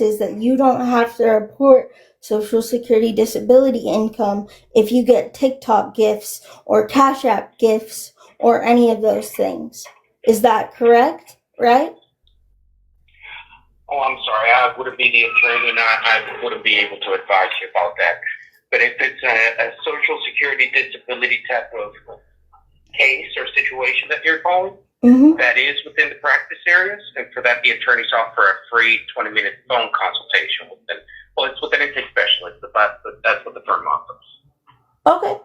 is that you don't have to report Social Security disability income if you get TikTok gifts or Cash App gifts or any of those things. Is that correct? Right? Oh, I'm sorry. I wouldn't be the attorney, and I wouldn't be able to advise you about that. But if it's a Social Security disability type of case or situation that you're calling, that is within the practice areas, and for that, the attorneys offer a free 20-minute phone consultation with them. Well, it's with an intake specialist, but that's what the firm offers. Okay.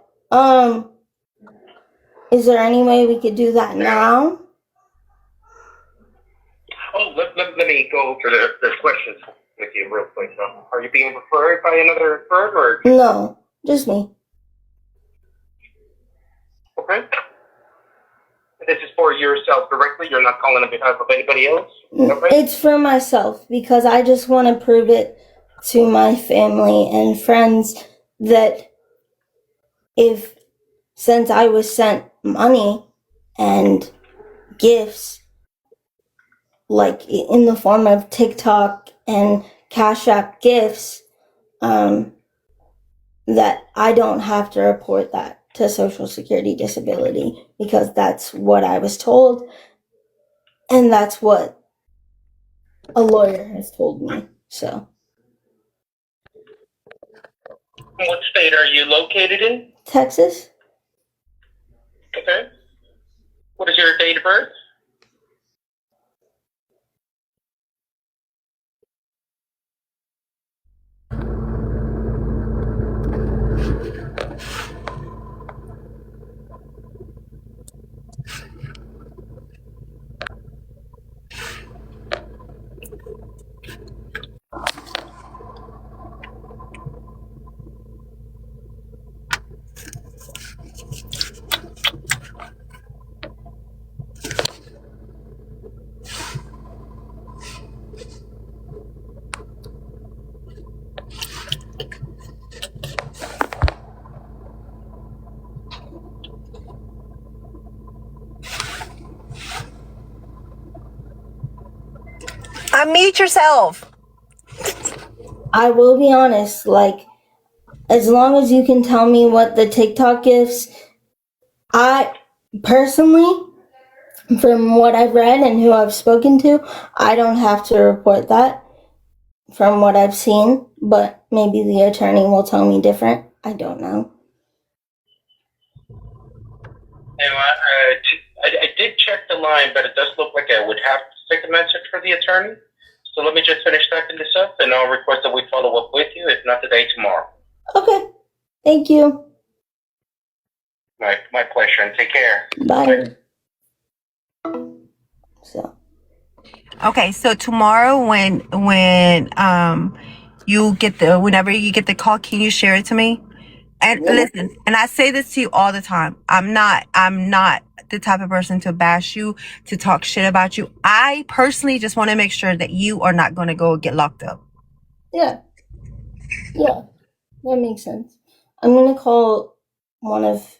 Is there any way we could do that now? Oh, let me go over the questions with you real quick. Are you being referred by another firm, or? No, just me. Okay. This is for yourself directly? You're not calling on behalf of anybody else? Okay. It's for myself because I just want to prove it to my family and friends that since I was sent money and gifts, like in the form of TikTok and Cash App gifts, that I don't have to report that to Social Security disability because that's what I was told, and that's what a lawyer has told me. So. What state are you located in? Texas. Okay. What is your date of birth? Unmute yourself. I will be honest, like, as long as you can tell me what the TikTok gifts, I personally, from what I've read and who I've spoken to, I don't have to report that from what I've seen, but maybe the attorney will tell me different. I don't know. I did check the line, but it does look like I would have to take a message for the attorney. So let me just finish typing this up, and I'll request that we follow up with you, if not today, tomorrow. Okay. Thank you. My pleasure, and take care. Bye. So. Okay, so tomorrow when you get whenever you get the call, can you share it to me? And listen, and I say this to you all the time. I'm not the type of person to bash you, to talk shit about you. I personally just want to make sure that you are not going to go get locked up. Yeah. That makes sense. I'm going to call one of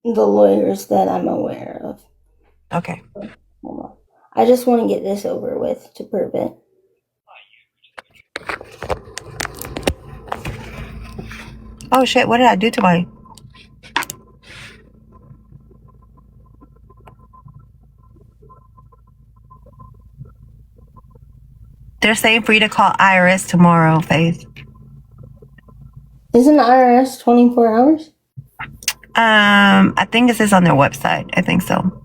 the lawyers that I'm aware of. Okay. Hold on. I just want to get this over with to prove it. Oh shit, what did I do to my... They're saying for you to call IRS tomorrow, Faith. Isn't IRS 24 hours? I think it says on their website. I think so.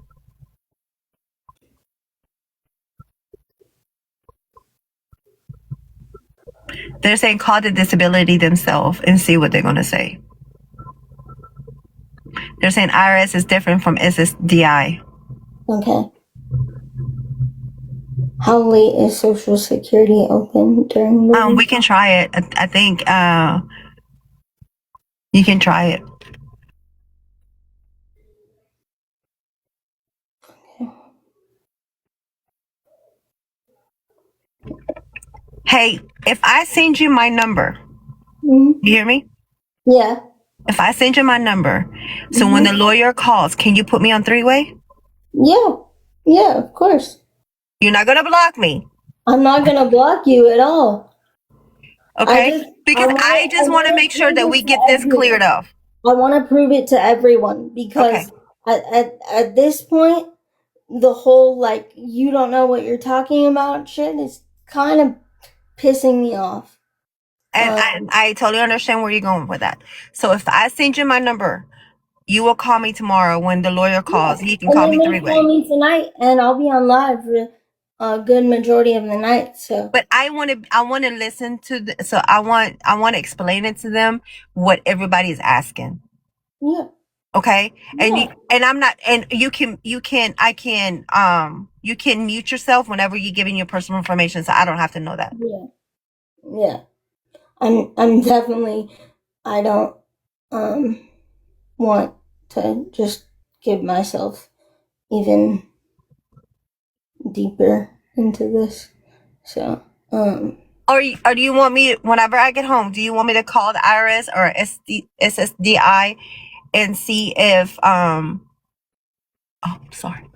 They're saying call the disability themselves and see what they're going to say. They're saying IRS is different from SSDI. Okay. How late is Social Security open during the week? We can try it. I think you can try it. Hey, if I send you my number, you hear me? Yeah. If I send you my number, so when the lawyer calls, can you put me on three-way? Yeah, of course. You're not going to block me. I'm not gonna block you at all. Okay? Because I just want to make sure that we get this cleared up. I want to prove it to everyone because at this point, the whole like you don't know what you're talking about shit is kind of pissing me off. And I totally understand where you're going with that. So if I send you my number, you will call me tomorrow when the lawyer calls. He can call me Call three-way. me tonight, and I'll be on live for a good majority of the night. So, but I want to listen to so I want to explain it to them what everybody is asking. yeah. Okay, and Yeah. I'm not, and you can you can mute yourself whenever you're giving your personal information, so I don't have to know that. Yeah. I'm definitely. I don't want to just give myself even deeper into this. So, Or do you want me, whenever I get home, do you want me to call the IRS or SSDI and see if oh, sorry.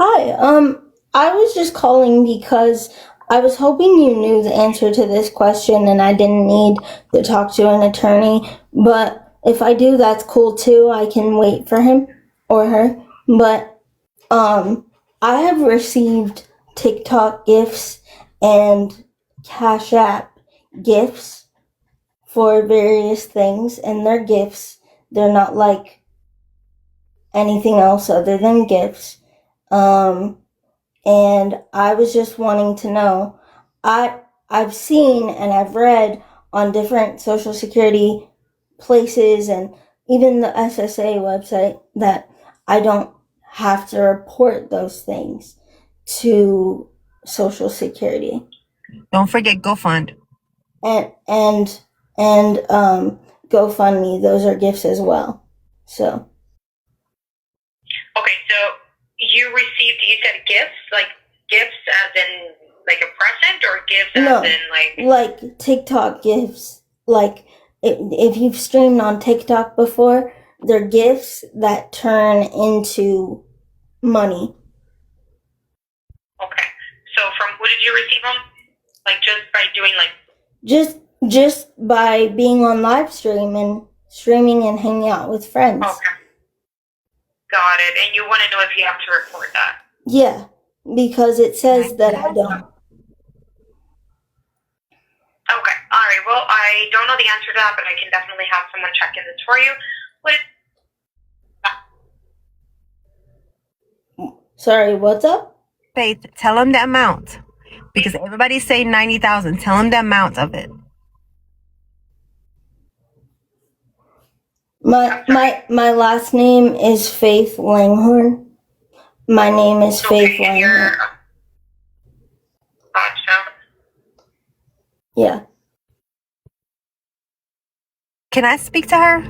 hi. I was just calling because I was hoping you knew the answer to this question and I didn't need to talk to an attorney. But if I do, that's cool too. I can wait for him or her. But I have received TikTok gifts and Cash App gifts for various things, and they're gifts. They're not like anything else other than gifts. And I was just wanting to know. I've seen and I've read on different social security places and even the SSA website that I don't have to report those things to Social Security. Don't forget GoFund. And GoFundMe, those are gifts as well. So. Okay, so you said gifts, like gifts as in like a present, or gifts as in like TikTok gifts. Like if you've streamed on TikTok before, they're gifts that turn into money. Okay, so from who did you receive them? Like just by doing like. Just by being on live streaming and hanging out with friends. Okay. Got it. And you want to know if you have to report that? Yeah, because it says that I don't. Okay. All right. Well, I don't know the answer to that, but I can definitely have someone check in this for you. Sorry, what's up? Faith, tell them the amount. Because everybody's saying 90,000. Tell them the amount of it. My last name is Faith Langhorn. My name is Faith Langhorn. Gotcha. Yeah. Can I speak to her?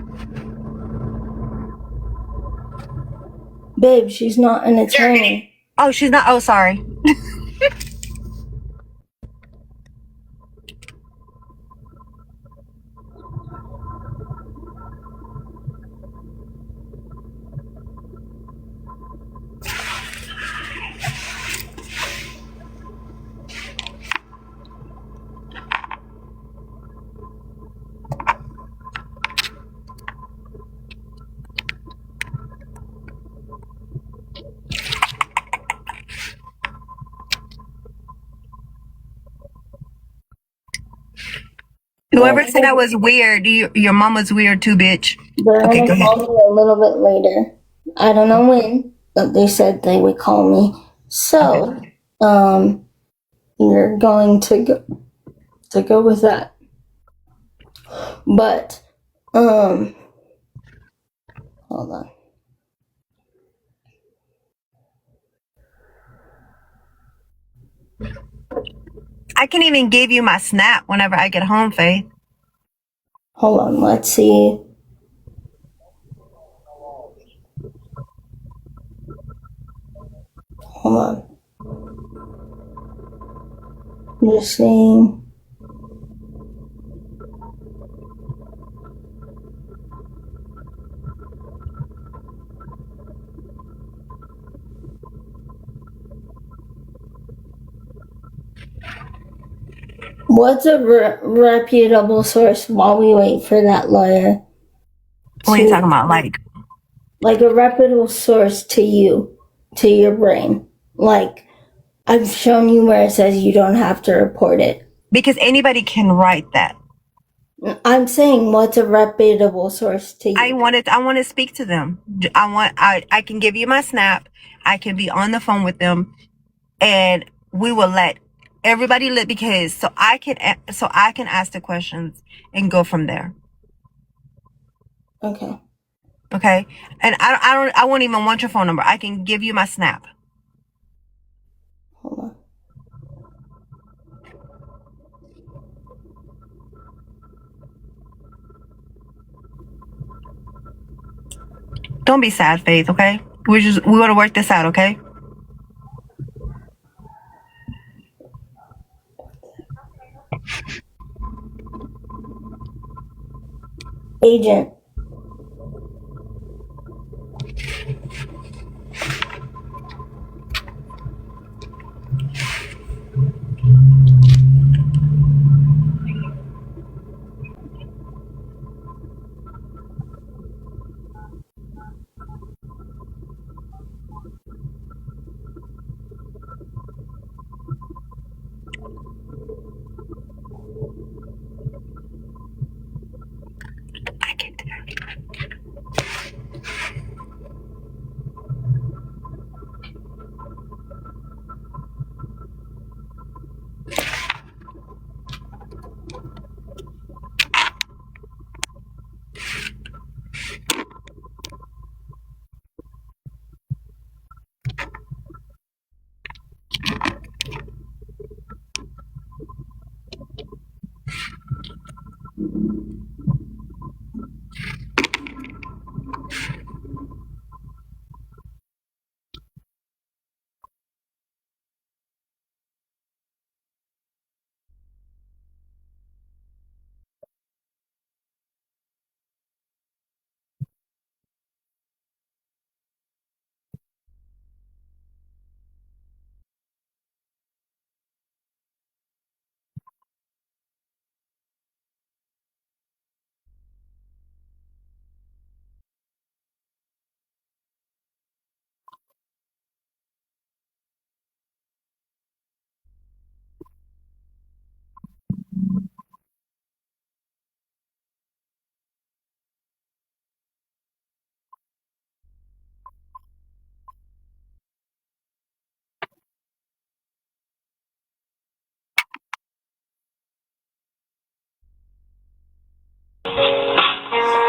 Babe, she's not an attorney. Oh, she's not. Oh, sorry. Whoever said I was weird, your mama's weird too, bitch. They're gonna call me a little bit later. I don't know when, but they said they would call me. So, you're going to go with that. But, hold on. I can even give you my Snap whenever I get home, Faith. Hold on, let's see. Hold on. I'm just saying. What's a reputable source while we wait for that lawyer? What are you talking about? Like a reputable source to you, to your brain. Like, I've shown you where it says you don't have to report it. because anybody can write that. I'm saying, what's a reputable source to you? I want to speak to them. I can give you my Snap. I can be on the phone with them, and we will let everybody live because so I can ask the questions and go from there. Okay. Okay. And I won't even want your phone number. I can give you my Snap. Hold on. Don't be sad, Faith, okay? We want to work this out, okay? Agent. I can do it.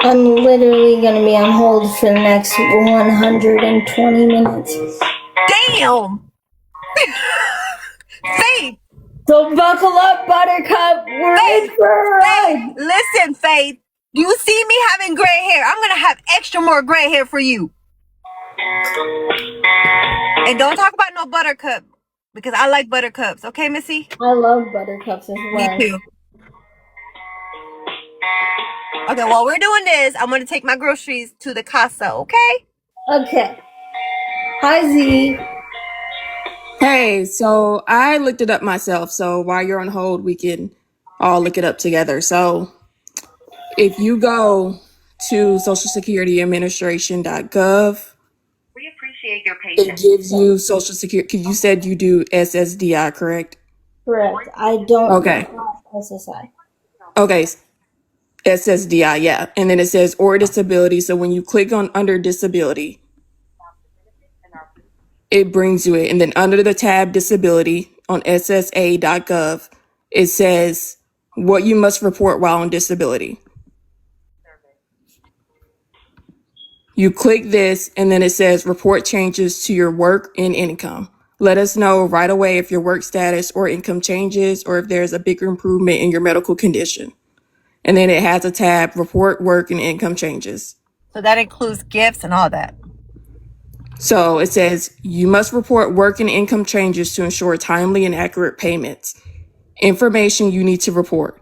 I'm literally going to be on hold for the next 120 minutes. Damn! Faith! So buckle up, Buttercup. We're in for a ride. Listen, Faith. You see me having gray hair. I'm going to have extra more gray hair for you. And don't talk about no Buttercup because I like Buttercups. Okay, Missy? I love Buttercups as well. Me too. Okay, while we're doing this, I'm going to take my groceries to the casa, okay? Okay. Hi, Z. Hey, so I looked it up myself. So while you're on hold, we can all look it up together. So if you go to socialsecurityadministration.gov, We appreciate your it patience. gives you Social Security. Because you said you do SSDI, correct? Correct. I don't Okay. have SSI. Okay. SSDI, yeah. And then it says or disability. So when you click on under disability, it brings you it. And then under the tab disability on ssa.gov, it says what you must report while on disability. You click this and then it says report changes to your work and income. Let us know right away if your work status or income changes or if there's a bigger improvement in your medical condition. And then it has a tab report work and income changes. So that includes gifts and all that. So it says you must report work and income changes to ensure timely and accurate payments. Information you need to report.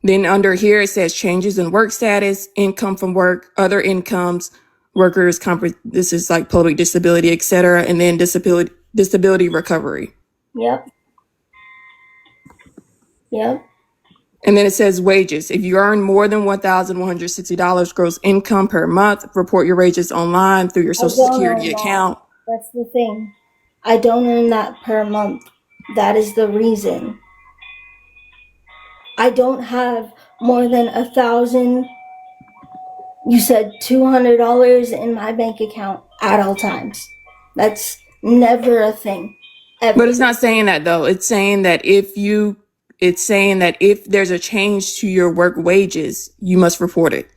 Then under here it says changes in work status, income from work, other incomes, workers' this is like public disability, etc., and then disability recovery. Yep. Yep. And then it says wages. If you earn more than $1,160 gross income per month, report your wages online through your Social don't Security earn that. account. That's the thing. I don't earn that per month. That is the reason. I don't have more than 1,000. You said $200 in my bank account at all times. That's never a thing. Ever. But it's not saying that though. It's saying that if there's a change to your work wages, you must report it.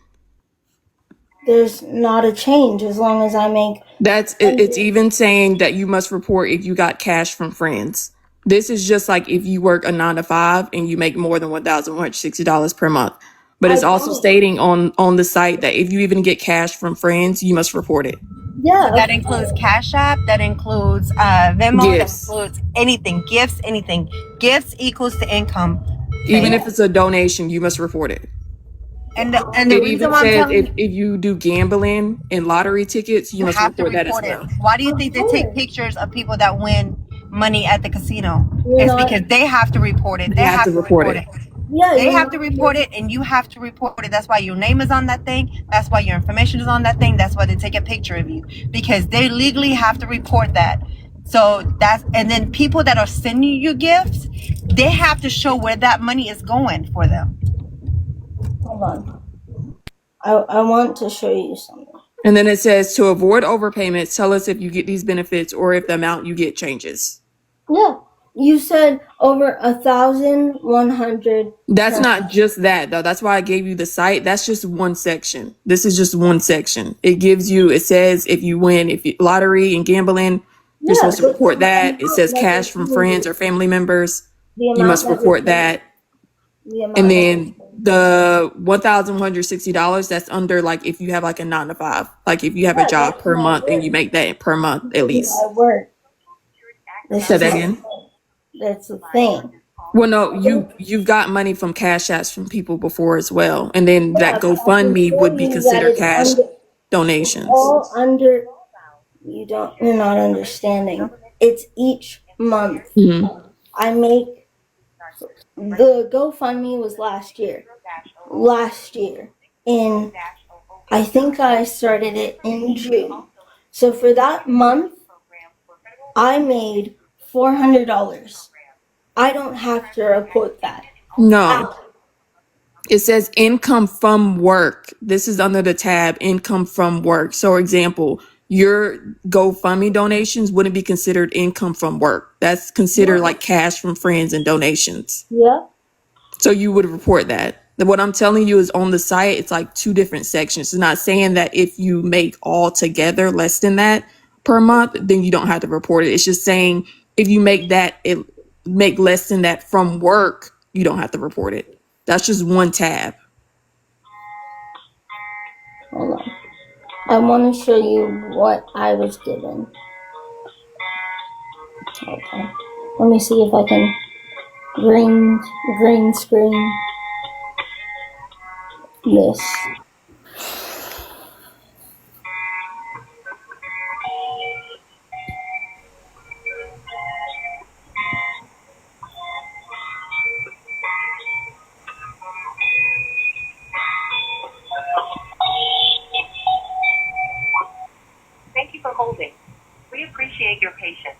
There's not a change as long as I make. It's even saying that you must report if you got cash from friends. This is just like if you work a 9 to 5 and you make more than $1,160 per month. But it's also stating on the site that if you even get cash from friends, you must report it. Yeah. That includes Cash App. That includes Venmo. Gifts. That includes anything. Gifts. Anything. Gifts equals to income. Even if it's a donation, you must report it. And the It reason even why I'm says telling you, if you do gambling and lottery tickets, you must have to report that as report it. well. Why do you think they take pictures of people that win money at the casino? You're It's not- because they have to report it. They have to report it. Yeah. They you're have not- to report it, and you have to report it. That's why your name is on that thing. That's why your information is on that thing. That's why they take a picture of you, because they legally have to report that. So and then people that are sending you gifts, they have to show where that money is going for them. Hold on. I want to show you something. And then it says to avoid overpayments, tell us if you get these benefits or if the amount you get changes. Yeah. You said over 1,100. That's not just that though. That's why I gave you the site. That's just one section. This is just one section. It says if you win, lottery and gambling, you're supposed to report that. It says cash from friends or family members. You must report that. And then the $1,160, that's under like if you have like a 9 to 5, like if you have a job per month and you make that per month at least. I work. Say that again. That's the thing. Well, no, you've got money from cash apps from people before as well, and then that GoFundMe would be considered cash donations. All under. You're not understanding. It's each month. Mhm. I make. The GoFundMe was last year. In, I think I started it in June. So for that month, I made $400. I don't have to report that. No, it says income from work. This is under the tab income from work. So, for example, your GoFundMe donations wouldn't be considered income from work. That's considered like cash from friends and donations. Yeah. So you would report that. What I'm telling you is on the site, it's like two different sections. It's not saying that if you make all together less than that per month, then you don't have to report it. It's just saying if you make less than that from work, you don't have to report it. That's just one tab. Hold on. I want to show you what I was given. Okay. Let me see if I can green screen this. Thank you for holding. We appreciate your patience.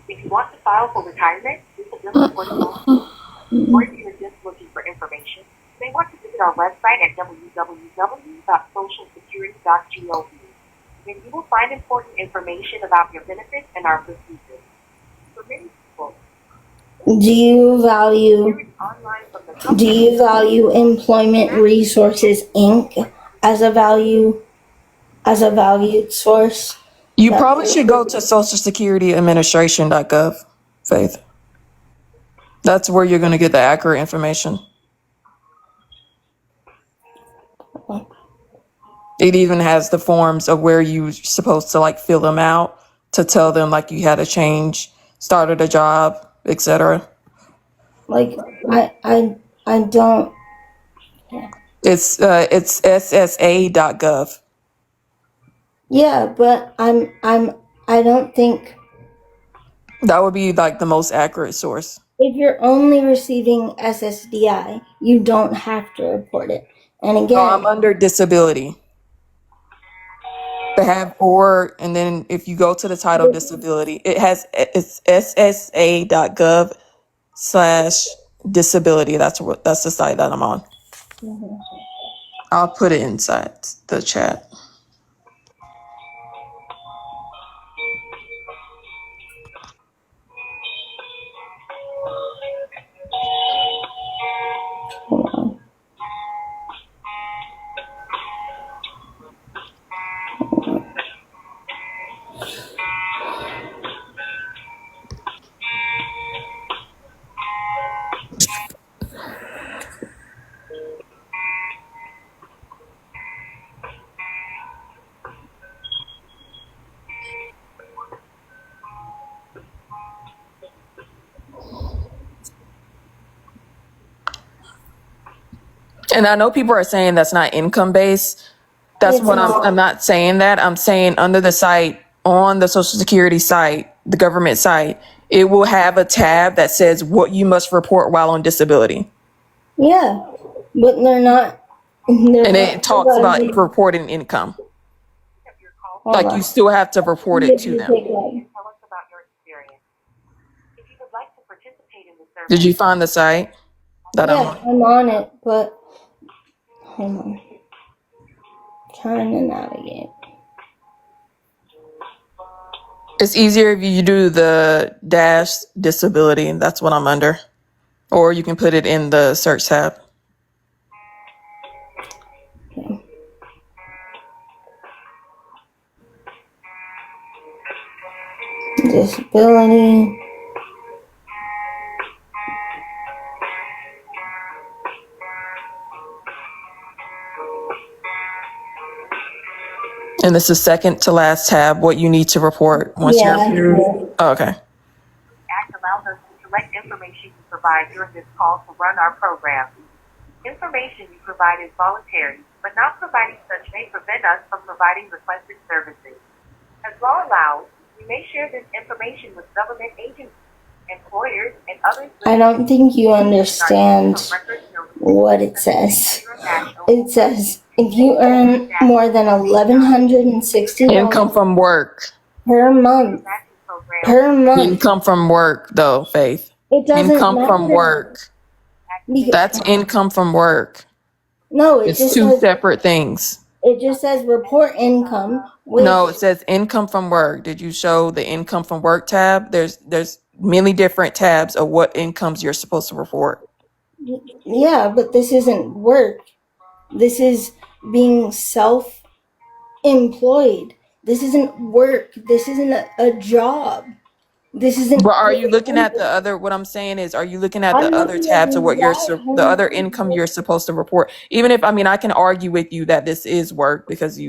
If you want to file for retirement, disability, or if you're just looking for information, you may want to visit our website at www.socialsecurity.gov. Then you will find important information about your benefits and our procedures. For many people, Do you value hearing online from the company Employment Resources Inc. as a valued source? You probably should go to socialsecurityadministration.gov, Faith. That's where you're going to get the accurate information. It even has the forms of where you're supposed to like fill them out. to tell them like you had a change, started a job, etc. Like I don't. It's ssa.gov. Yeah, but I don't think That would be like the most accurate source. if you're only receiving SSDI, you don't have to report it. And No, again, I'm under disability. They have or, and then if you go to the title disability, it's ssa.gov/disability. That's the site that I'm on. I'll put it inside the chat. hold on. And I know people are saying that's not income based. That's It's what not. I'm not saying that. I'm saying under the site, on the Social Security site, the government site, it will have a tab that says what you must report while on disability. Yeah, but they're not. They're And not it talks about providing- reporting income. Hold Like on. you still have to report it to them. Tell us about your experience. If you would like to participate in the survey, Did you find the site that I'm Yeah, on? I'm on it, but hold on. Trying to navigate. It's easier if you do the dash disability, and that's what I'm under. Or you can put it in the search tab. Okay. Disability. And this is second to last tab, what you need to report once Yeah. you're oh, okay. Act allows us to select information you provide during this call to run our program. Information you provide is voluntary, but not providing such may prevent us from providing requested services. As law allows, we may share this information with government agencies, employers, and others. I don't think you understand what it says. It says if you earn more than $1,160 Income from work. per month, Income from work though, Faith. it doesn't Income matter. from work. Because- That's income from work. no, it It's just two says, separate things. it just says report income. Which, No, it says income from work. Did you show the income from work tab? There's many different tabs of what incomes you're supposed to report. yeah, but this isn't work. This is being self-employed. This isn't work. This isn't a job. This isn't. But are you looking at the other? What I'm saying is, are you looking at the I'm other looking tabs at of what you're that. the other income you're supposed to report? Even if I can argue with you that this is work because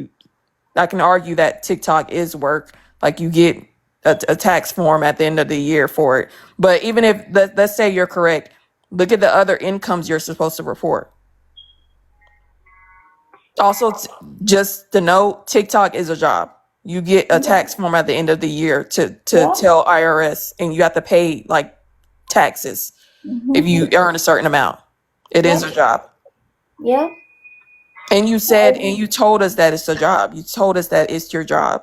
I can argue that TikTok is work. Like you get a tax form at the end of the year for it. But even if let's say you're correct, look at the other incomes you're supposed to report. Also, just to note, TikTok is a job. You get a tax form at the end of the year to Yeah. tell IRS, and you have to pay like taxes if you earn a certain amount. It is a job. Yeah. And you said, and you told us that it's a job. You told us that it's your job.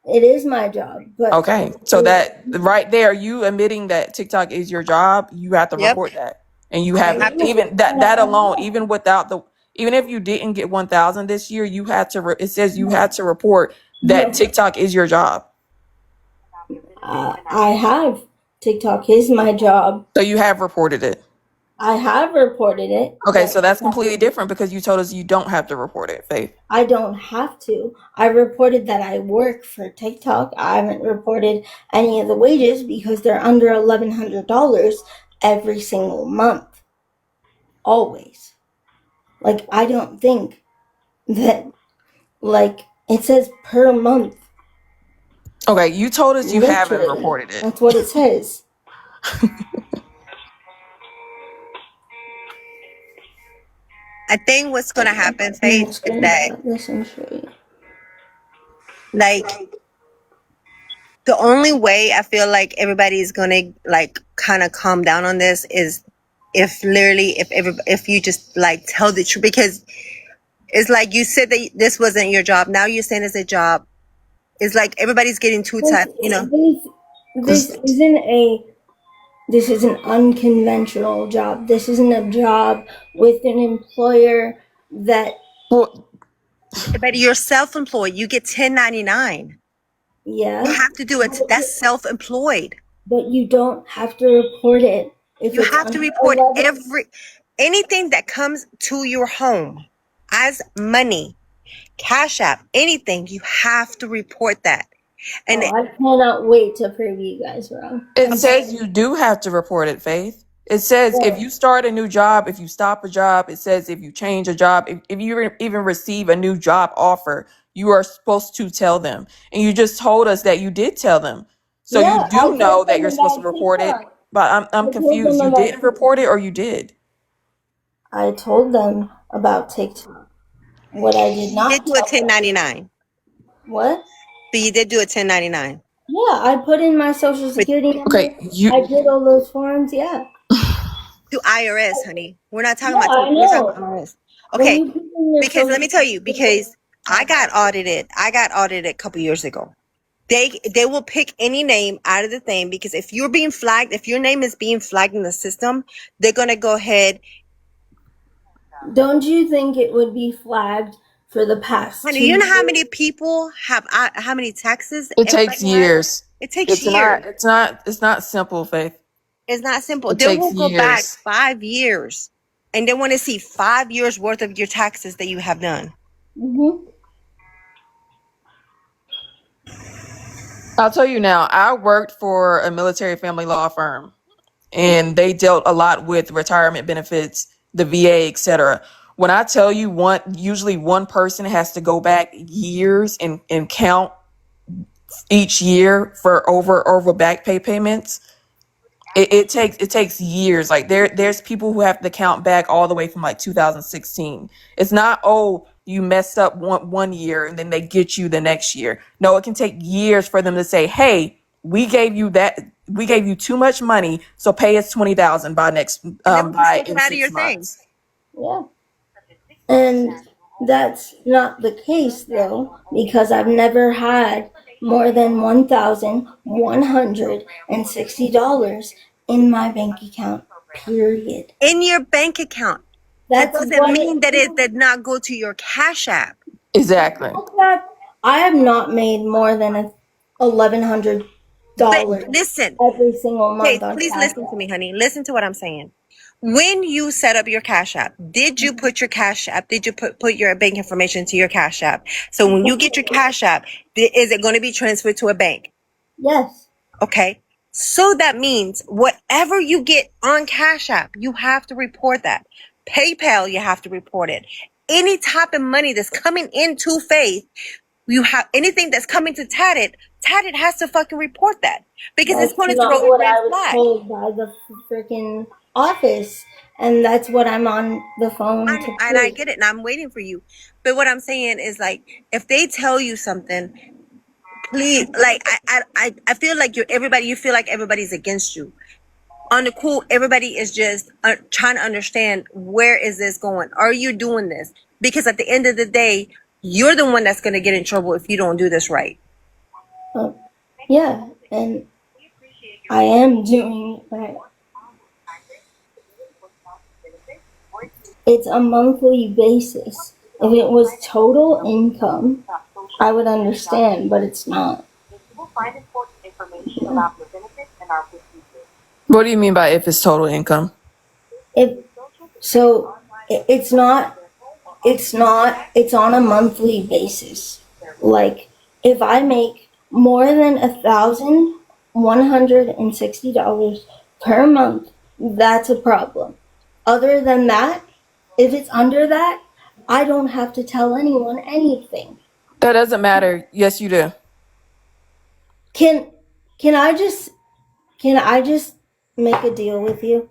It is my job, but Okay. So that right there, you admitting that TikTok is your job, you have to Yep. report that. And you have even that alone, even without even if you didn't get 1,000 this year, you had to, it says you had to report that TikTok is your job. I have. TikTok is my job. So you have reported it. I have reported it. Okay. So that's completely different because you told us you don't have to report it, Faith. I don't have to. I reported that I work for TikTok. I haven't reported any of the wages because they're under $1,100 every single month. Always. Like, I don't think that, like, it says per month. Okay, you told us you haven't Literally. reported it. That's what it says. I think what's gonna happen, I'm Faith, gonna is that screenshot this and show you. like the only way I feel like everybody's gonna like kind of calm down on this is if literally if you just like tell the truth, because it's like you said that this wasn't your job. Now you're saying it's a job. It's like everybody's getting too tight, you know. This is an unconventional job. This isn't a job with an employer that, Well, But you're self-employed. You get 1099. You yeah, have to do it. That's self-employed. but you don't have to report it if You it's have to under report 11. anything that comes to your home as money, Cash App, anything. You have to report that. And Oh, I cannot wait to prove you guys wrong. it says you do have to report it, Faith. It says if you start a new job, if you stop a job, it says if you change a job, if you even receive a new job offer, you are supposed to tell them. And you just told us that you did tell them. So Yeah, you I do told know that them you're supposed to about report it. TikTok. But I I'm told confused. them You about didn't report it or you did? I told them about TikTok. What I did you not did do a tell them. 1099. What? So you did do a 1099. Yeah, I put in my social security number. Okay, I did all those forms. Yeah. To IRS, honey. We're not talking Yeah, about I TikTok. We're talking about know. IRS. When Okay. you put in your Because let social me tell you, security, because I got audited a couple years ago. They will pick any name out of the thing, because if you're being flagged, if your name is being flagged in the system, they're gonna go ahead. don't you think it would be flagged for the past Honey, 2 you know how years? many people have how many taxes it takes everybody has? years. It takes It's years. it's not simple, Faith. It's not simple. It They takes will go back years. 5 years, and they want to see 5 years worth of your taxes that you have done. Mm-hmm. I'll tell you now, I worked for a military family law firm and they dealt a lot with retirement benefits, the VA, etc. When I tell you usually one person has to go back years and count each year for over back pay payments. It takes years. Like there's people who have to count back all the way from like 2016. It's not, oh, you messed up one year and then they get you the next year. No, it can take years for them to say, hey, we gave you too much money, so pay us 20,000 by next And they will just by take it in out of your 6 thing. months. Yeah. And that's not the case though, because I've never had more than $1,160 in my bank account. Period. In your bank account. That That's doesn't what mean that it did not go to your Cash App. Exactly. I have not made more than $1,100 But listen, every single Faith, month on please Cash listen App. to me, honey. Listen to what I'm saying. When you set up your Cash App, did you put your Cash App? Did you put your bank information to your Cash App? So when you get your Cash App, is it going to be transferred to a bank? Yes. Okay. So that means whatever you get on Cash App, you have to report that. PayPal, you have to report it. Any type of money that's coming into Faith, you have anything that's coming to Tatted has to fucking report that, because it's going to not throw a what red I was flag. told by the freaking office, and that's what I'm on the phone to And I prove. get it, and I'm waiting for you. But what I'm saying is, like, if they tell you something, please, like, I feel like you feel like everybody's against you. On the cool, everybody is just trying to understand, where is this going? Are you doing this? Because at the end of the day, you're the one that's going to get in trouble if you don't do this right. Yeah, and I am doing it right. It's a monthly basis. If it was total income, I would understand, but it's not. You will find important information about your benefits and our procedures. What do you mean by if it's total income? It's not, it's on a monthly basis. Like, if I make more than $1,160 per month, that's a problem. Other than that, if it's under that, I don't have to tell anyone anything. That doesn't matter. Yes, you do. Can can I just make a deal with you?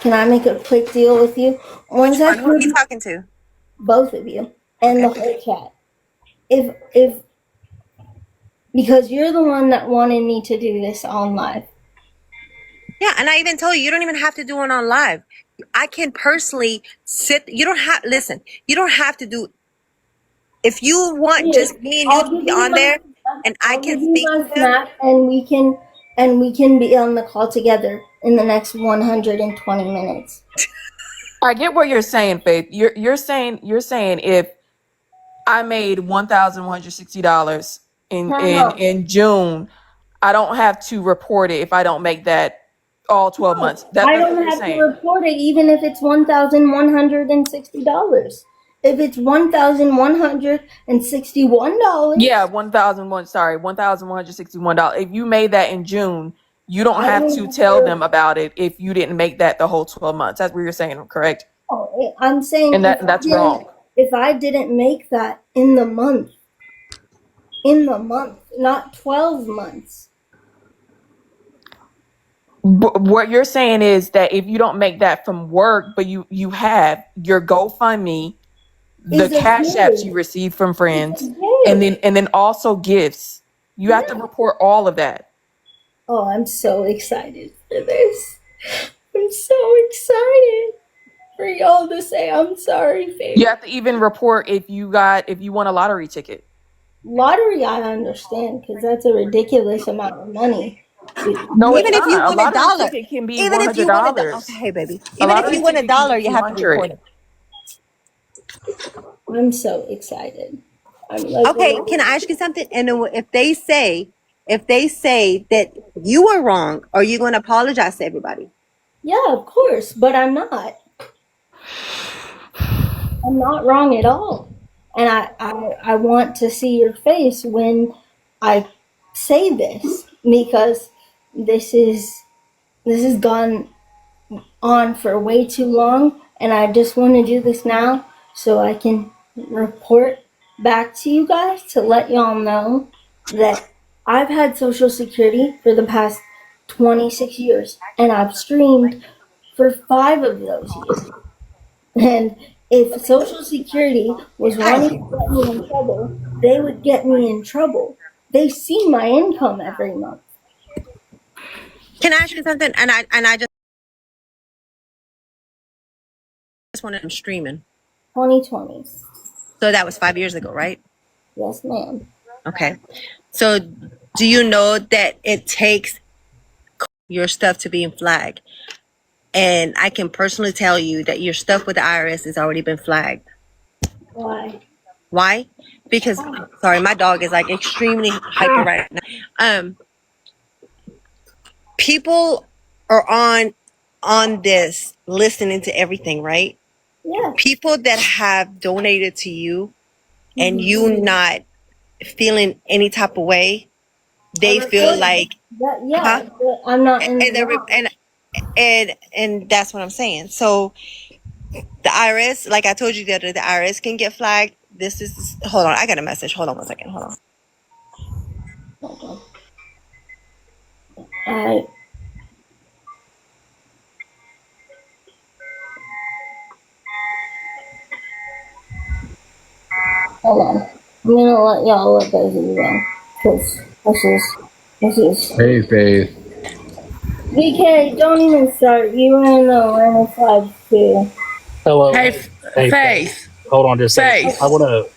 Can I make a quick deal with you? Once I Who are you put talking to? both of you and the whole chat. If because you're the one that wanted me to do this on live. Yeah, and I even told you, you don't even have to do it on live. I can personally sit. You don't have, listen, you don't have to do, if you want just me and you I'll to give be you on my there and I I'll can give you speak to my them. snap and we can be on the call together in the next 120 minutes. I get what you're saying, Faith. You're saying if I made $1,160 in June, I don't have to report it if I don't make that all 12 months. I That's what don't you're have to saying. report it even if it's $1,160. If it's $1,161, Yeah, $1,161. If you made that in June, you don't I have don't to have tell to. them about it if you didn't make that the whole 12 months. That's what you're saying, correct? I'm saying And that's wrong. if I didn't make that in the month, not 12 months. But what you're saying is that if you don't make that from work, but you have your GoFundMe, the Is a cash apps you gift. receive from friends, It's a and then also gifts. You have to report all of that. Oh, I'm so excited for this. I'm so excited for y'all to say I'm sorry, Faith. You have to even report if you won a lottery ticket. Lottery, I understand because that's a ridiculous amount of money. No, it's Even if you not. A won a lottery dollar, ticket can be even if you won a dollar, $100. okay, hey baby, A even if lottery you win a ticket can dollar, be you have to 200. report it. I'm so excited. I'm like, Okay, can I ask you something? And then if they say that you were wrong, are you going to apologize to everybody? yeah, of course, but I'm not. I'm not wrong at all. And I want to see your face when I say this because this has gone on for way too long and I just want to do this now so I can report back to you guys to let y'all know that I've had Social Security for the past 26 years and I've streamed for 5 of those years. And if Social Security was wanting to get me in trouble, they would get me in trouble. They see my income every month. Can I ask you something? And I just wanted them streaming. 2020. So that was 5 years ago, right? Yes, ma'am. Okay. So do you know that it takes your stuff to be flagged? And I can personally tell you that your stuff with the IRS has already been flagged. Why? Why? Because sorry, my dog is like extremely hyper right now. People are on this listening to everything, right? Yeah. People that have donated to you and you not feeling any type of way, they feel like That, yeah, huh? but I'm not in And the they're wrong. and that's what I'm saying. So the IRS, like I told you the other day, the IRS can get flagged. This is hold on, I got a message. Hold on one second. Hold on. Hold on. Hold on. I'm gonna let y'all let those of you go. Because this is. Hey, Faith. BK, don't even start. You were in the Atlanta side too. Hello. Hey, Hey, Faith. hold on just a second. Faith. I want to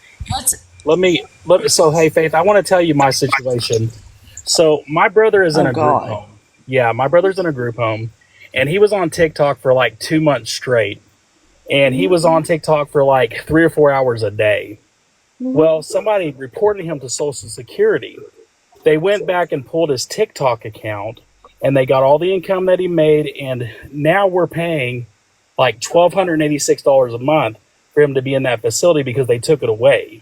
let me so hey Faith, I want to tell you my situation. So my brother is in a group home. Yeah, my brother's in a group home, and he was on TikTok for like 2 months straight, and he was on TikTok for like 3 or 4 hours a day. Well, somebody reported him to Social Security. They went back and pulled his TikTok account, and they got all the income that he made, and now we're paying like $1,286 a month for him to be in that facility because they took it away.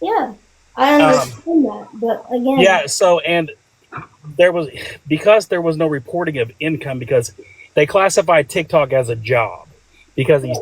Yeah, I understand that, but again. Yeah, so and because there was no reporting of income because they classified TikTok as a job because he was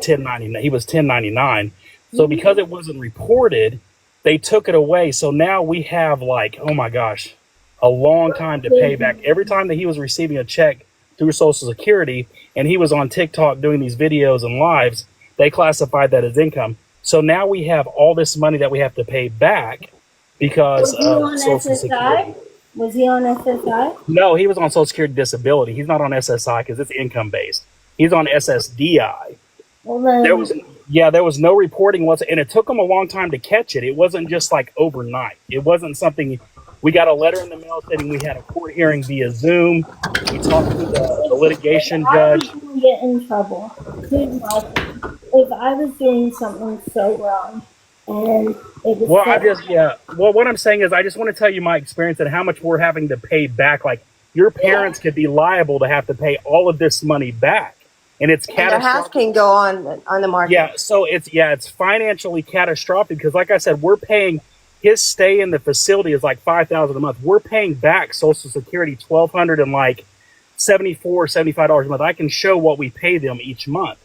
1099. So because it wasn't reported, they took it away. So now we have like, oh my gosh, a long time to pay back. Every time that he was receiving a check through Social Security and he was on TikTok doing these videos and lives, they classified that as income. So now we have all this money that we have to pay back because Was he on of Social Security. SSI? Was he on SSI? No, he was on Social Security disability. He's not on SSI because it's income based. He's on SSDI. Well, then, There was no reporting and it took him a long time to catch it. It wasn't just like overnight. It wasn't something. We got a letter in the mail saying we had a court hearing via Zoom. We talked to the litigation judge. I was going to get in trouble. Here's my thing. If I was doing something so wrong, and it was what I'm saying is I just want to tell you my experience and how much we're having to pay back. Like your parents could be liable to have to pay all of this money back. And it's catastrophic. The house can go on the market. Yeah, so it's financially catastrophic because, like I said, we're paying his stay in the facility is like $5,000 a month. We're paying back Social Security $1,200 and like $75 a month. I can show what we pay them each month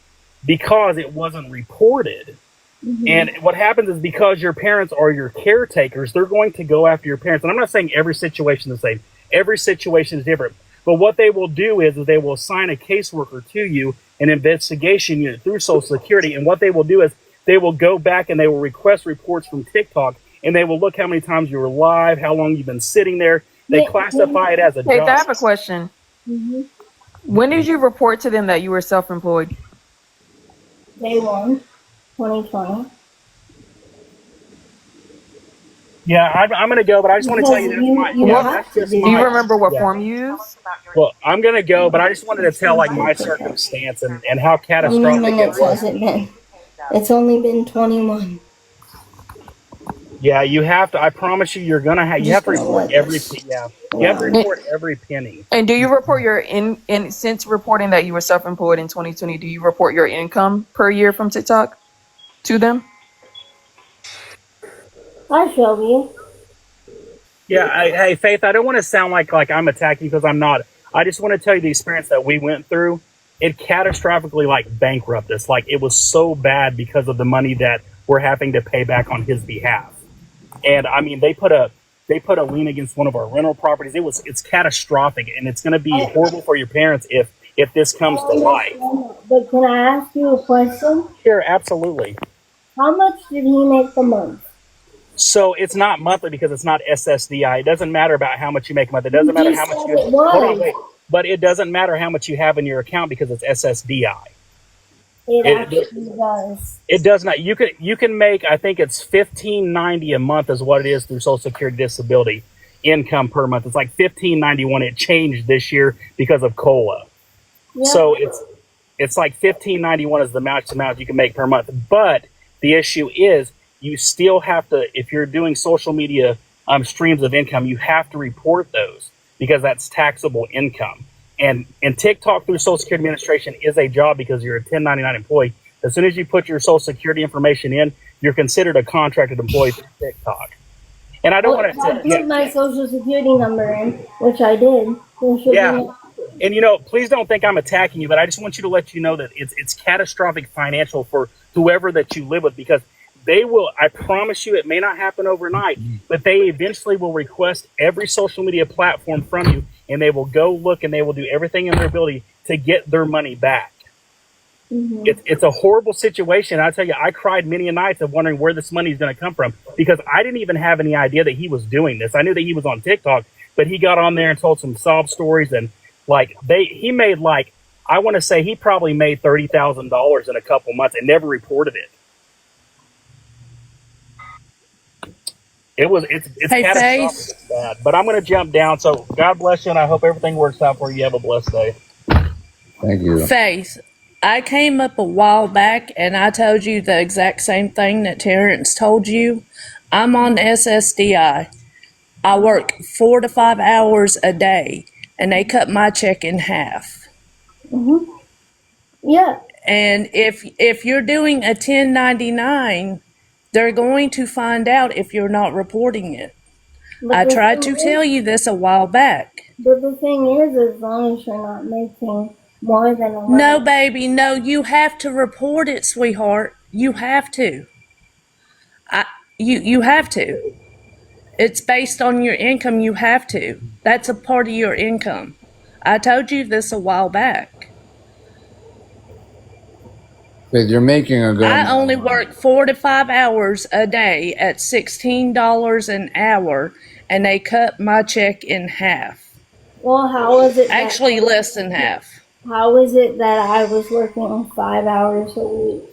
because it wasn't reported. Mm-hmm. And what happens is because your parents are your caretakers, they're going to go after your parents. And I'm not saying every situation is the same. Every situation is different. But what they will do is they will assign a caseworker to you, an investigation unit through Social Security. And what they will do is they will go back and they will request reports from TikTok and they will look how many times you were live, how long you've been sitting there. They classify it as a Hey, job. I have a question. Mm-hmm. When did you report to them that you were self-employed? Day 1, 2020. Yeah, I'm going to go, but I just want to tell you Do you remember what form you used? Well, I'm going to go, but I just wanted to tell like my circumstance and how How many catastrophic it minutes was. has it been? It's only been 21. Yeah, you have to. I promise you, you're gonna have. You have to report every. Yeah, you have to report every penny. And do you report your since reporting that you were self-employed in 2020? Do you report your income per year from TikTok to them? Hi, Shelby. Yeah, hey Faith, I don't want to sound like I'm attacking because I'm not. I just want to tell you the experience that we went through. It catastrophically like bankrupted us. Like it was so bad because of the money that we're having to pay back on his behalf. And I mean, they put a lien against one of our rental properties. It's catastrophic, and it's going to be horrible for your parents if this comes to light. But can I ask you a question? Sure, absolutely. How much did he make a month? So it's not monthly because it's not SSDI. It doesn't matter about how much you make a month. It doesn't matter how much you. Hold on, wait. But it doesn't matter how much you have in your account because it's SSDI. It actually does. It does not. You can make. I think it's $15.90 a month is what it is through Social Security disability income per month. It's like $15.91. It changed this year because of COLA. Yep. So it's like $15.91 is the amount you can make per month. But the issue is you still have to, if you're doing social media streams of income, you have to report those because that's taxable income. And TikTok through Social Security Administration is a job because you're a 1099 employee. As soon as you put your Social Security information in, you're considered a contracted employee through TikTok. And I don't want to. I put my Social Security number in, which I did. Yeah. And please don't think I'm attacking you, but I just want you to let you know that it's catastrophic financial for whoever that you live with because they will. I promise you, it may not happen overnight, but they eventually will request every social media platform from you. And they will go look and they will do everything in their ability to get their money back. Mm-hmm. It's a horrible situation. I tell you, I cried many a nights of wondering where this money is going to come from because I didn't even have any idea that he was doing this. I knew that he was on TikTok, but he got on there and told some sob stories and he made I want to say he probably made $30,000 in a couple months and never reported it. It's hey, catastrophic. Faith. It's bad. But I'm going to jump down. So God bless you, and I hope everything works out for you. You have a blessed day. Thank you. Faith, I came up a while back and I told you the exact same thing that Terrence told you. I'm on SSDI. I work 4 to 5 hours a day, and they cut my check in half. Mm-hmm. Yeah. And if you're doing a 1099, they're going to find out if you're not reporting it. I tried to tell you this a while back. But the thing is, as long as you're not making more than $11. No, baby, no, you have to report it, sweetheart. You have to. You have to. It's based on your income. You have to. That's a part of your income. I told you this a while back. Faith, you're making a good I amount only of money. work 4 to 5 hours a day at $16 an hour, and they cut my check in half. Well, how was it? Actually, less than half. How is it that I was working 5 hours a week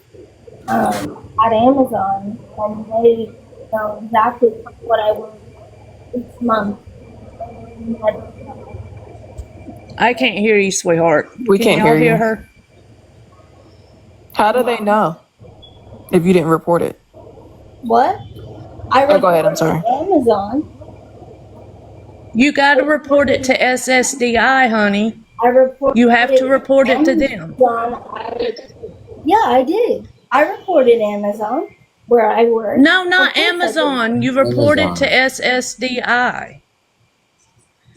at Amazon and they know exactly what I work each month? I can't hear you, sweetheart. We Can can't y'all hear you. her? How do they know if you didn't report it? What? I Oh, go ahead. I'm sorry. Amazon. You got to report it to SSDI, honey. You have to report it to them. Yeah, I did. I reported Amazon where I work. No, not Amazon. You report it to SSDI.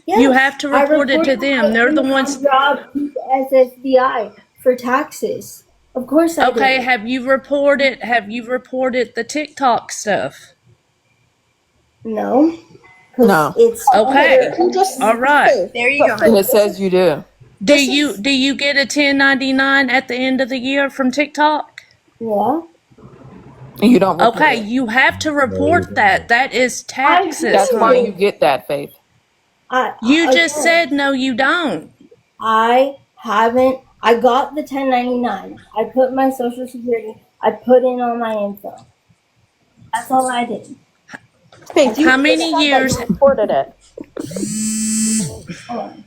Yes, You have to report it to reported them. my They're the Amazon ones. job to SSDI for taxes. Of course I Okay, did. have you reported the TikTok stuff? No. 'Cause No. It's Okay. All right. There you go. And it says you do. Do you get a 1099 at the end of the year from TikTok? Yeah. And you don't report Okay, it. you have to report that. That is taxes. That's why honey. you get that, Faith. You just said no, you don't. I haven't. I got the 1099. I put my social security. I put in all my info. That's all I did. Faith, you How many said that years? you reported it. Hold on.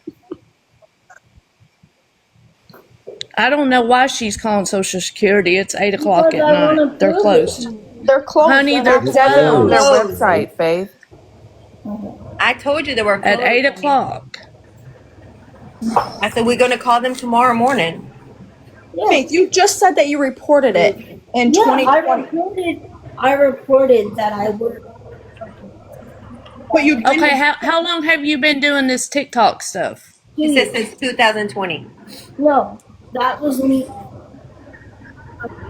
I don't know why she's calling Social Security. It's 8 o'clock Because at I wanna night. They're prove closed. They're closed. Honey, they're It says it on their closed website, Faith. I told you they were at closed. 8 o'clock. I said we're gonna call them tomorrow morning. Yeah. Faith, you just said that you reported it in Yeah, 2020. I reported that I worked. But you didn't. Okay, how long have you been doing this TikTok stuff? She said since 2020. No, that was me.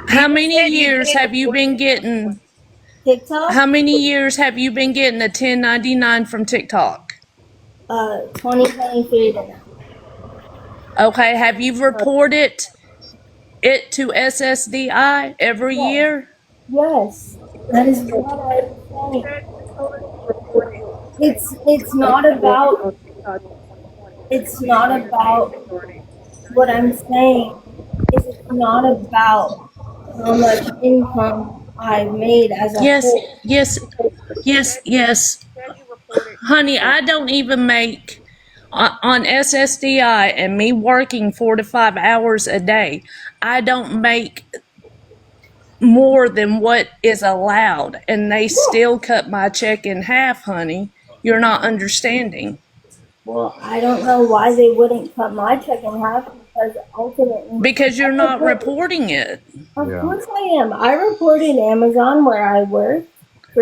How many years have you been getting? TikTok. How many years have you been getting a 1099 from TikTok? 2023 to now. Okay, have you reported it to SSDI every year? Yes, that is what I'm saying. It's not about. It's not about what I'm saying. It's not about how much income I've made as a Yes, whole. yes. Honey, I don't even make on SSDI and me working 4 to 5 hours a day. I don't make more than what is allowed, and they still cut my check in half, honey. You're not understanding. Well, I don't know why they wouldn't cut my check in half because ultimately. Because you're not reporting it. Of course I am. I reported Amazon where I work.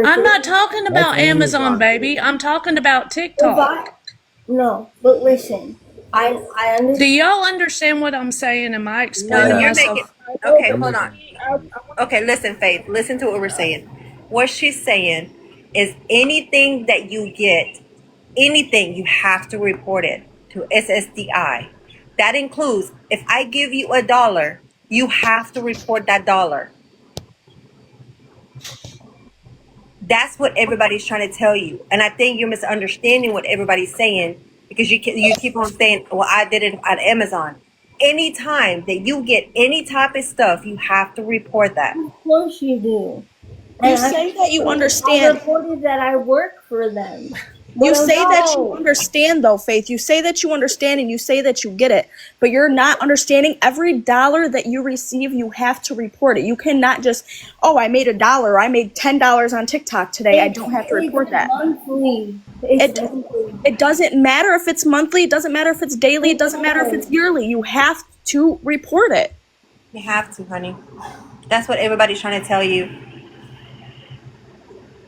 I'm not talking about Amazon, baby. I'm talking about TikTok. No, but listen, I understand. Do y'all understand what I'm saying? Am I explaining You're myself? making. Okay, hold on. Okay, listen, Faith. Listen to what we're saying. What she's saying is anything that you get, anything, you have to report it to SSDI. That includes if I give you $1, you have to report that dollar. That's what everybody's trying to tell you, and I think you're misunderstanding what everybody's saying because you keep on saying, "Well, I did it on Amazon." Anytime that you get any type of stuff, you have to report that. Of course you do. You say that you understand. I reported that I work for them. You Well, say that you no. understand, though, Faith. You say that you understand and you say that you get it, but you're not understanding. Every dollar that you receive, you have to report it. You cannot just, oh, I made $1. I made $10 on TikTok today. I don't have to report that. Monthly. It doesn't matter if it's monthly. It doesn't matter if it's daily. It doesn't matter if it's yearly. You have to report it. You have to, honey. That's what everybody's trying to tell you.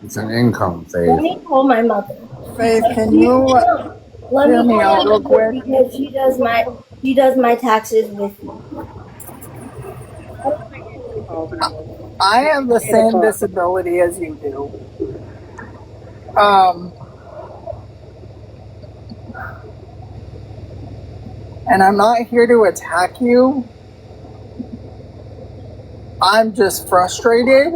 It's an income, Let Faith. me call my mother. Faith, can you Let hear me me call out my real mother quick? because she does my taxes with me. I have the same disability as you do. And I'm not here to attack you. I'm just frustrated.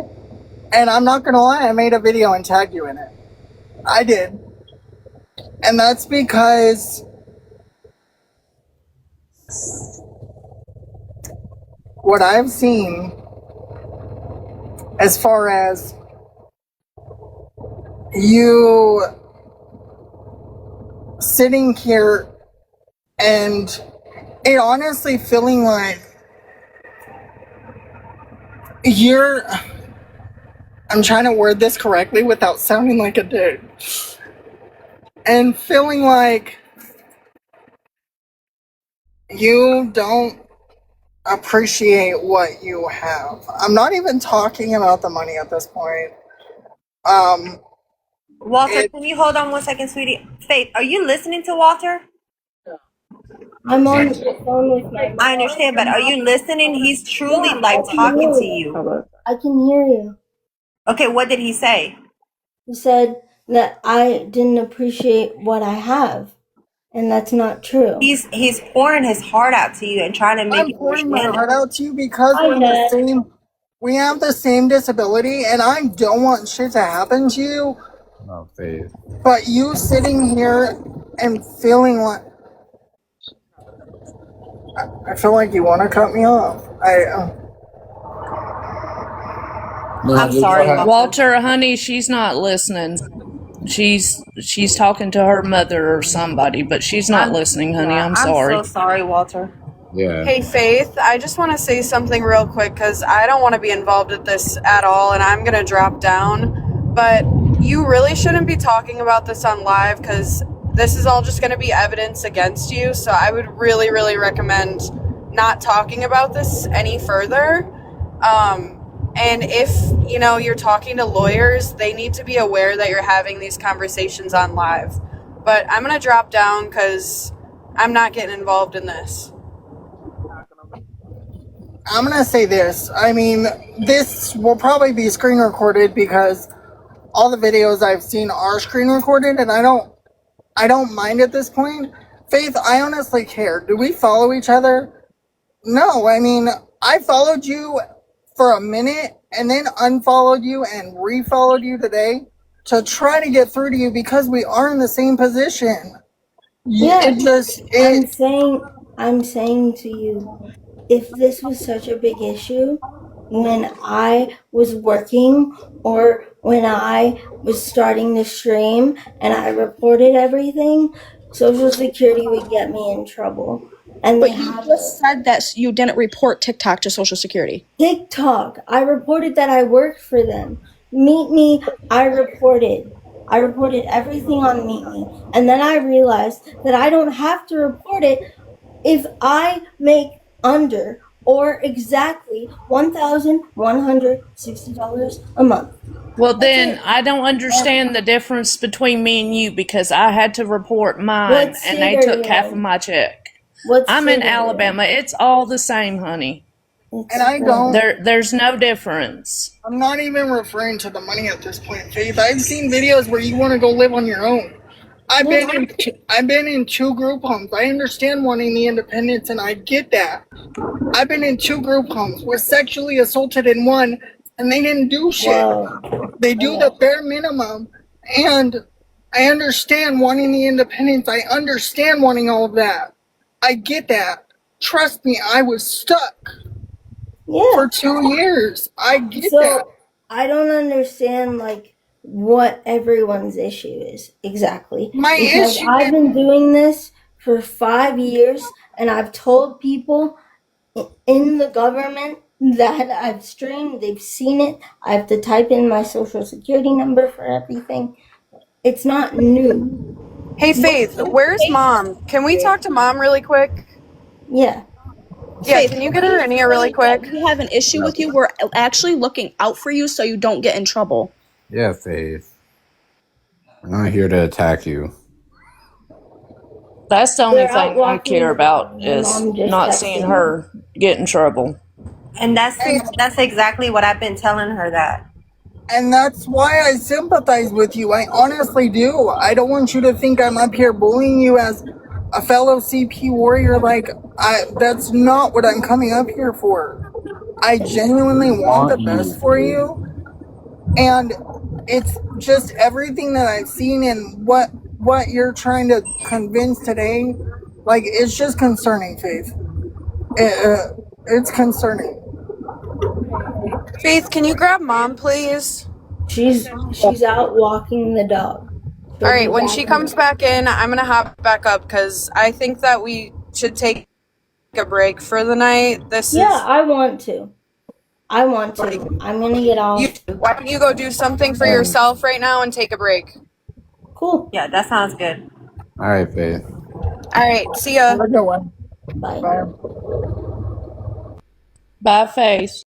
And I'm not gonna lie, I made a video and tagged you in it. I did. And that's because what I've seen as far as you sitting here and it honestly feeling like I'm trying to word this correctly without sounding like a dick. And feeling like you don't appreciate what you have. I'm not even talking about the money at this point. Walter, can you hold on 1 second, sweetie? Faith, are you listening to Walter? I'm on the phone with my mom. I understand, but are you listening? He's truly like talking to you. I can hear you. Okay, what did he say? He said that I didn't appreciate what I have, and that's not true. He's pouring his heart out to you and trying to make I'm you pouring my understand. heart out to you because we have the same disability, and I don't want shit to happen to you. No, Faith. But you sitting here and feeling like I feel like you want to cut me off. I'm sorry, Walter, honey, she's not listening. She's talking to her mother or somebody, but she's not listening, honey. I'm sorry. I'm so sorry, Walter. Yeah. Hey, Faith, I just want to say something real quick because I don't want to be involved with this at all, and I'm going to drop down. But you really shouldn't be talking about this on live because this is all just going to be evidence against you. So I would really, really recommend not talking about this any further. And if, you're talking to lawyers, they need to be aware that you're having these conversations on live. But I'm going to drop down because I'm not getting involved in this. I'm going to say this. I mean, this will probably be screen recorded because all the videos I've seen are screen recorded, and I don't mind at this point. Faith, I honestly care. Do we follow each other? No, I mean, I followed you for a minute and then unfollowed you and refollowed you today to try to get through to you because we are in the same position. Yeah, I'm saying to you, if this was such a big issue when I was working or when I was starting to stream and I reported everything, Social Security would get me in trouble. But you just said that you didn't report TikTok to Social Security. TikTok, I reported that I worked for them. Meet Me, I reported everything on Meet Me. And then I realized that I don't have to report it if I make under or exactly $1,160 a month. Well, then I don't understand the difference between me and you because I had to report mine and they took half of my check. I'm in Alabama. It's all the same, honey. And I don't. There's no difference. I'm not even referring to the money at this point, Faith. I've seen videos where you want to go live on your own. I've been in 2 group homes. I understand wanting the independence, and I get that. I've been in 2 group homes. Was sexually assaulted in one, and they didn't do shit. Wow. They do the bare minimum, and I understand wanting the independence. I understand wanting all of that. I get that. Trust me, I was stuck for 2 years. I get that. I don't understand what everyone's issue is exactly. Because I've been doing this for 5 years, and I've told people in the government that I've streamed, they've seen it. I have to type in my Social Security number for everything. It's not new. Hey, Faith, where's Mom? Can we talk to Mom really quick? Yeah. Yeah, Faith, can you get her in here really quick? We have an issue with you. We're actually looking out for you so you don't get in trouble. Yeah, Faith. I'm not here to attack you. That's the only thing I care about is not seeing her get in trouble. And that's exactly what I've been telling her that. And that's why I sympathize with you. I honestly do. I don't want you to think I'm up here bullying you as a fellow CP warrior. Like, that's not what I'm coming up here for. I genuinely want the best for you. And it's just everything that I've seen and what you're trying to convince today. Like, it's just concerning, Faith. It's concerning. Faith, can you grab Mom, please? She's out walking the dog. All right, when she comes back in, I'm going to hop back up because I think that we should take a break for the night. I want to. I'm gonna get off. Why don't you go do something for yourself right now and take a break? Cool. Yeah, that sounds good. All right, Faith. All right, see ya. Have a good one. Bye. Bye. Bye, Face.